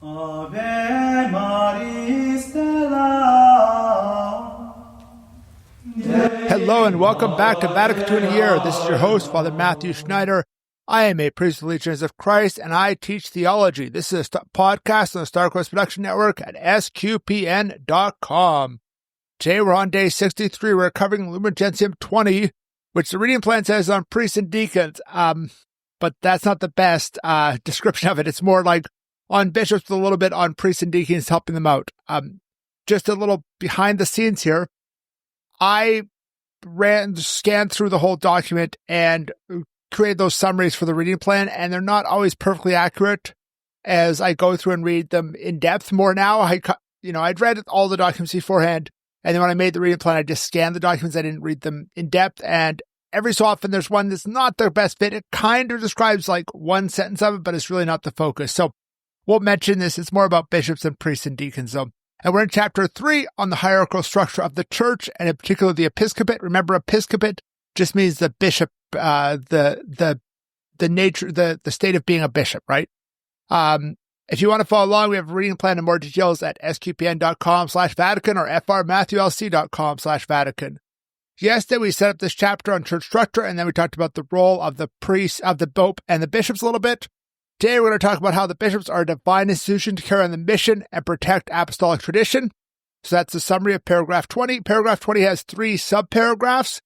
Ave Maris Stella. Hello and welcome back to Vatican II in a Year. This is your host, Father Matthew Schneider. I am a priest of the Legions of Christ, and I teach theology. This is a podcast on the Star Quest Production Network at sqpn.com. Today we're on day 63. We're covering Lumen Gentium 20, which the reading plan says on priests and deacons. But that's not the best description of it. It's more like on bishops, a little bit on priests and deacons, helping them out. Just a little behind the scenes here. I scanned through the whole document and created those summaries for the reading plan, and they're not always perfectly accurate as I go through and read them in depth more now. I'd read all the documents beforehand, and then when I made the reading plan, I just scanned the documents. I didn't read them in depth, and every so often there's one that's not the best fit. It kind of describes like one sentence of it, but it's really not the focus. So we'll mention this. It's more about bishops and priests and deacons, though. And we're in chapter 3 on the hierarchical structure of the church, and in particular the episcopate. Remember, episcopate just means the bishop, the nature, the state of being a bishop, right? If you want to follow along, we have a reading plan and more details at sqpn.com/Vatican or frmatthewlc.com/Vatican. Yesterday, we set up this chapter on church structure, and then we talked about the role of the priests, of the pope, and the bishops a little bit. Today, we're going to talk about how the bishops are a divine institution to carry on the mission and protect apostolic tradition. So that's the summary of paragraph 20. Paragraph 20 has 3 subparagraphs.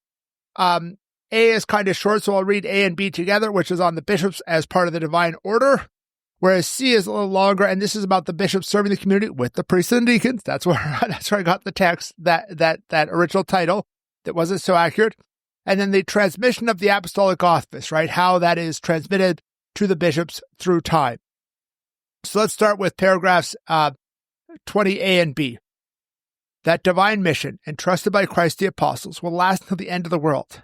A is kind of short, so I'll read A and B together, which is on the bishops as part of the divine order, whereas C is a little longer, and this is about the bishops serving the community with the priests and deacons. That's where I got the text, that original title that wasn't so accurate. And then the transmission of the apostolic office, right? How that is transmitted to the bishops through time. So let's start with paragraphs 20A and B. That divine mission, entrusted by Christ the apostles, will last until the end of the world.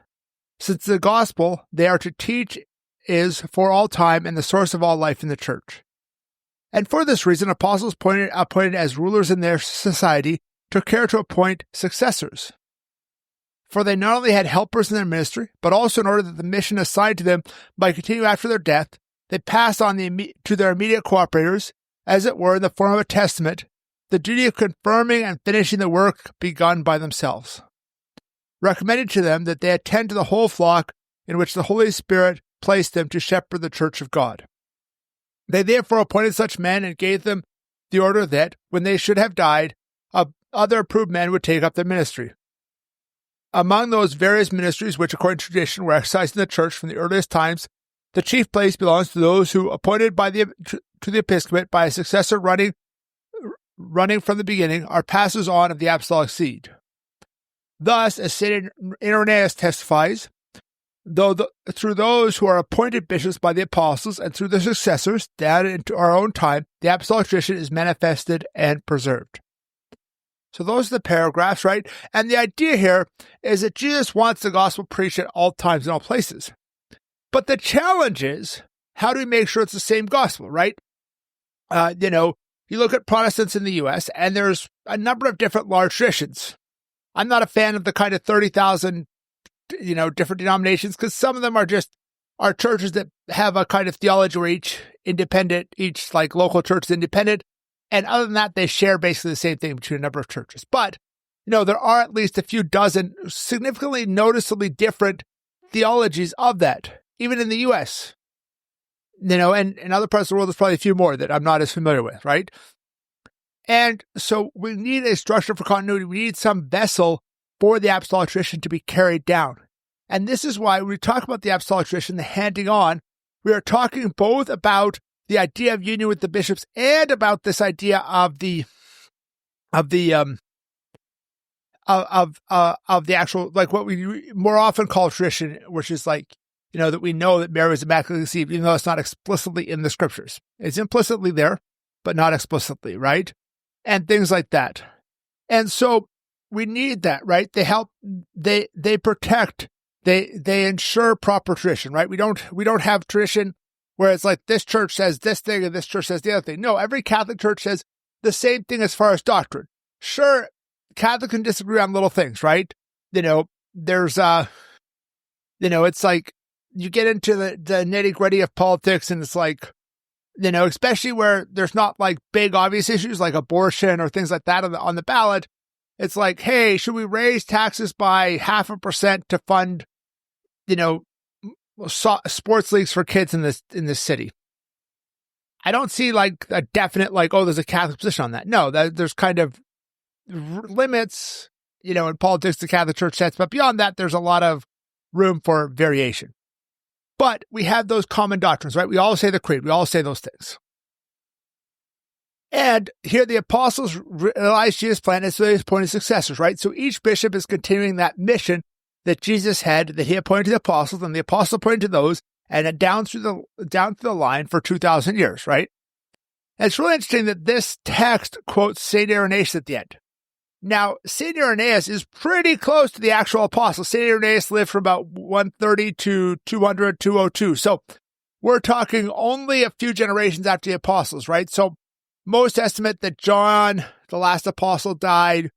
Since the gospel they are to teach is for all time and the source of all life in the church. And for this reason, apostles appointed as rulers in their society took care to appoint successors. For they not only had helpers in their ministry, but also in order that the mission assigned to them might continue after their death, they passed on to their immediate cooperators, as it were in the form of a testament, the duty of confirming and finishing the work begun by themselves. Recommended to them that they attend to the whole flock in which the Holy Spirit placed them to shepherd the church of God. They therefore appointed such men and gave them the order that, when they should have died, other approved men would take up their ministry. Among those various ministries which, according to tradition, were exercised in the church from the earliest times, the chief place belongs to those who, appointed to the episcopate by a successor running from the beginning, are passers on of the apostolic seed. Thus, as St. Irenaeus testifies, through those who are appointed bishops by the apostles and through their successors, down into our own time, the apostolic tradition is manifested and preserved. So those are the paragraphs, right? And the idea here is that Jesus wants the gospel preached at all times and all places. But the challenge is, how do we make sure it's the same gospel, right? You look at Protestants in the U.S., and there's a number of different large traditions. I'm not a fan of the kind of 30,000, different denominations, because some of them are churches that have a kind of theology where each local church is independent. And other than that, they share basically the same thing between a number of churches. But, there are at least a few dozen significantly noticeably different theologies of that, even in the U.S. And in other parts of the world, there's probably a few more that I'm not as familiar with, right? And so we need a structure for continuity. We need some vessel for the apostolic tradition to be carried down. And this is why when we talk about the apostolic tradition, the handing on, we are talking both about the idea of union with the bishops and about this idea of the actual, like what we more often call tradition, which is like, that we know that Mary was immaculately conceived, even though it's not explicitly in the scriptures. It's implicitly there, but not explicitly, right? And things like that. And so we need that, right? They help, they protect, they ensure proper tradition, right? We don't have tradition where it's like this church says this thing and this church says the other thing. No, every Catholic church says the same thing as far as doctrine. Sure, Catholic can disagree on little things, right? There's it's like you get into the nitty gritty of politics, and it's like, especially where there's not like big obvious issues like abortion or things like that on the ballot. It's like, hey, should we raise taxes by 0.5% to fund, sports leagues for kids in this city? I don't see like a definite there's a Catholic position on that. No, there's kind of limits, in politics the Catholic Church sets, but beyond that, there's a lot of room for variation. But we have those common doctrines, right? We all say the creed. We all say those things. And here the apostles realized Jesus' plan as they appointed successors, right? So each bishop is continuing that mission that Jesus had, that he appointed to the apostles, and the apostles appointed to those, and down through the line for 2,000 years, right? And it's really interesting that this text quotes St. Irenaeus at the end. Now, St. Irenaeus is pretty close to the actual apostles. St. Irenaeus lived from about 130 to 200, 202. So we're talking only a few generations after the apostles, right? So most estimate that John, the last apostle, died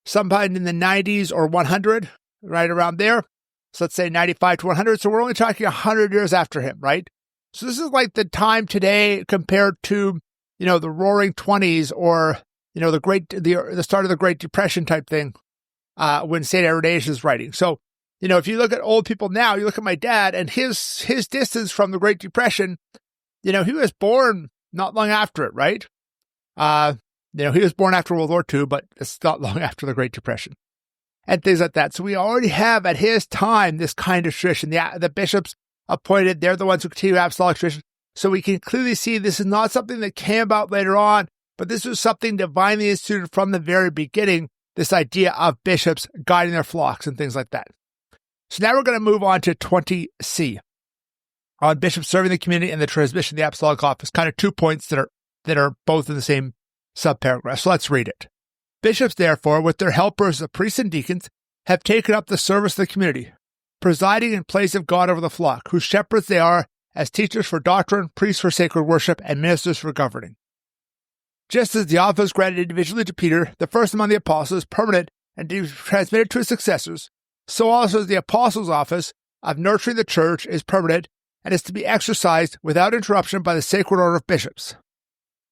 sometime in the 90s or 100, right around there. So let's say 95 to 100. So we're only talking 100 years after him, right? So this is like the time today compared to, the Roaring 20s or, the start of the Great Depression type thing when St. Irenaeus is writing. So, if you look at old people now, you look at my dad and his distance from the Great Depression, he was born not long after it, right? He was born after World War II, but it's not long after the Great Depression and things like that. So we already have at his time this kind of tradition. The bishops appointed, they're the ones who continue apostolic tradition. So we can clearly see this is not something that came about later on, but this was something divinely instituted from the very beginning, this idea of bishops guiding their flocks and things like that. So now we're going to move on to 20C, on bishops serving the community and the transmission of the apostolic office, kind of 2 points that are both in the same subparagraph. So let's read it. Bishops, therefore, with their helpers, the priests and deacons, have taken up the service of the community, presiding in place of God over the flock, whose shepherds they are as teachers for doctrine, priests for sacred worship, and ministers for governing. Just as the office granted individually to Peter, the first among the apostles, is permanent and to be transmitted to his successors, so also is the apostles' office of nurturing the church is permanent and is to be exercised without interruption by the sacred order of bishops.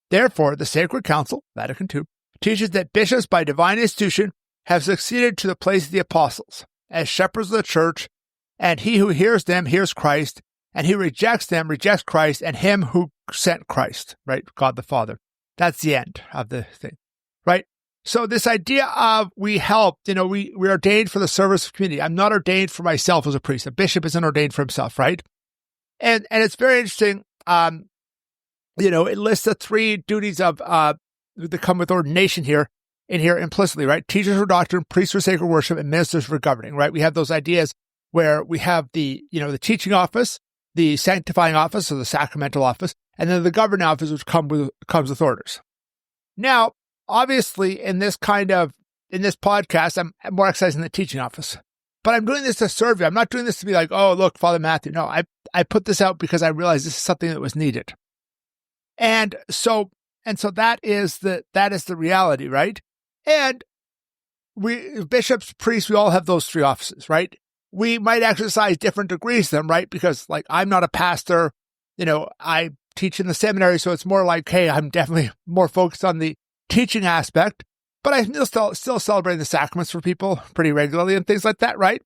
Therefore, the Sacred Council, Vatican II, teaches that bishops by divine institution have succeeded to the place of the apostles, as shepherds of the church, and he who hears them hears Christ, and he rejects them rejects Christ and him who sent Christ, right? God the Father. That's the end of the thing, right? So this idea of we help, we ordained for the service of community. I'm not ordained for myself as a priest. A bishop isn't ordained for himself, right? And it's very interesting. It lists the 3 duties of that come with ordination here implicitly, right? Teachers for doctrine, priests for sacred worship, and ministers for governing, right? We have those ideas where we have the teaching office, the sanctifying office, or the sacramental office, and then the governing office, which comes with orders. Now, obviously, in this podcast, I'm more exercising the teaching office, but I'm doing this to serve you. I'm not doing this to be like, oh, look, Father Matthew. No, I put this out because I realized this is something that was needed. And so that is the reality, right? And we bishops, priests, we all have those 3 offices, right? We might exercise different degrees of them, right? Because I'm not a pastor, I teach in the seminary, so it's more like, hey, I'm definitely more focused on the teaching aspect, but I'm still celebrating the sacraments for people pretty regularly and things like that, right?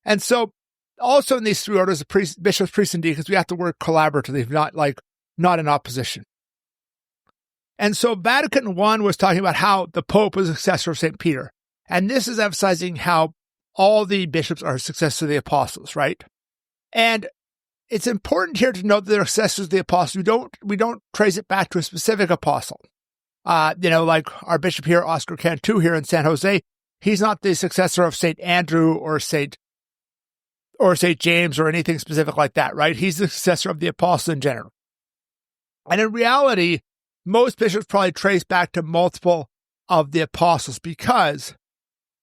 And so also in these 3 orders of bishops, priests, and deacons, we have to work collaboratively, not in opposition. And so Vatican I was talking about how the Pope was a successor of St. Peter. And this is emphasizing how all the bishops are successors of the apostles, right? And it's important here to note that they're successors of the apostles. We don't trace it back to a specific apostle. Like our bishop here, Oscar Cantu here in San Jose, he's not the successor of St. Andrew or St. James or anything specific like that, right? He's the successor of the apostles in general. And in reality, most bishops probably trace back to multiple of the apostles because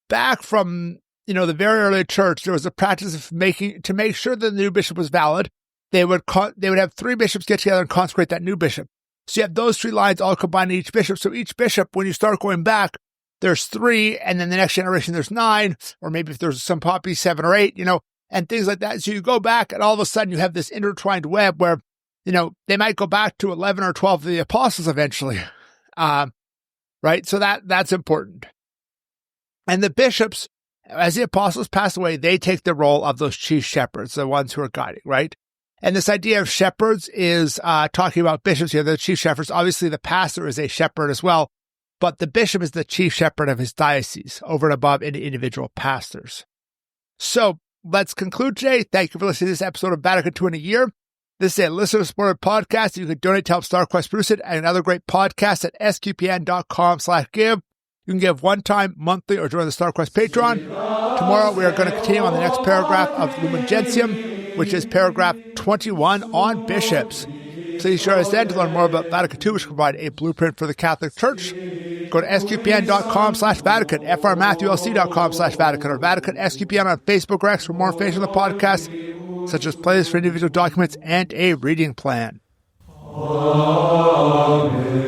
back from, the very early church, there was a practice of to make sure that the new bishop was valid. They would have 3 bishops get together and consecrate that new bishop. So you have those 3 lines all combined in each bishop. So each bishop, when you start going back, there's 3, and then the next generation there's 9, or maybe if there's some poppies, 7 or 8, and things like that. So you go back, and all of a sudden you have this intertwined web where, they might go back to 11 or 12 of the apostles eventually. Right? So that's important. And the bishops, as the apostles pass away, they take the role of those chief shepherds, the ones who are guiding, right? And this idea of shepherds is talking about bishops here, the chief shepherds. Obviously, the pastor is a shepherd as well, but the bishop is the chief shepherd of his diocese over and above any individual pastors. So let's conclude today. Thank you for listening to this episode of Vatican II in a Year. This is a listener-supported podcast. You can donate to help StarQuest produce it, and another great podcast at sqpn.com/give. You can give one time, monthly, or join the StarQuest Patreon. Tomorrow, we are going to continue on the next paragraph of Lumen Gentium, which is paragraph 21 on bishops. Please join us then to learn more about Vatican II, which can provide a blueprint for the Catholic Church. Go to sqpn.com/Vatican, frmatthewlc.com/Vatican, or Vatican SQPN on Facebook or X for more information on the podcast, such as playlists for individual documents and a reading plan. Amen.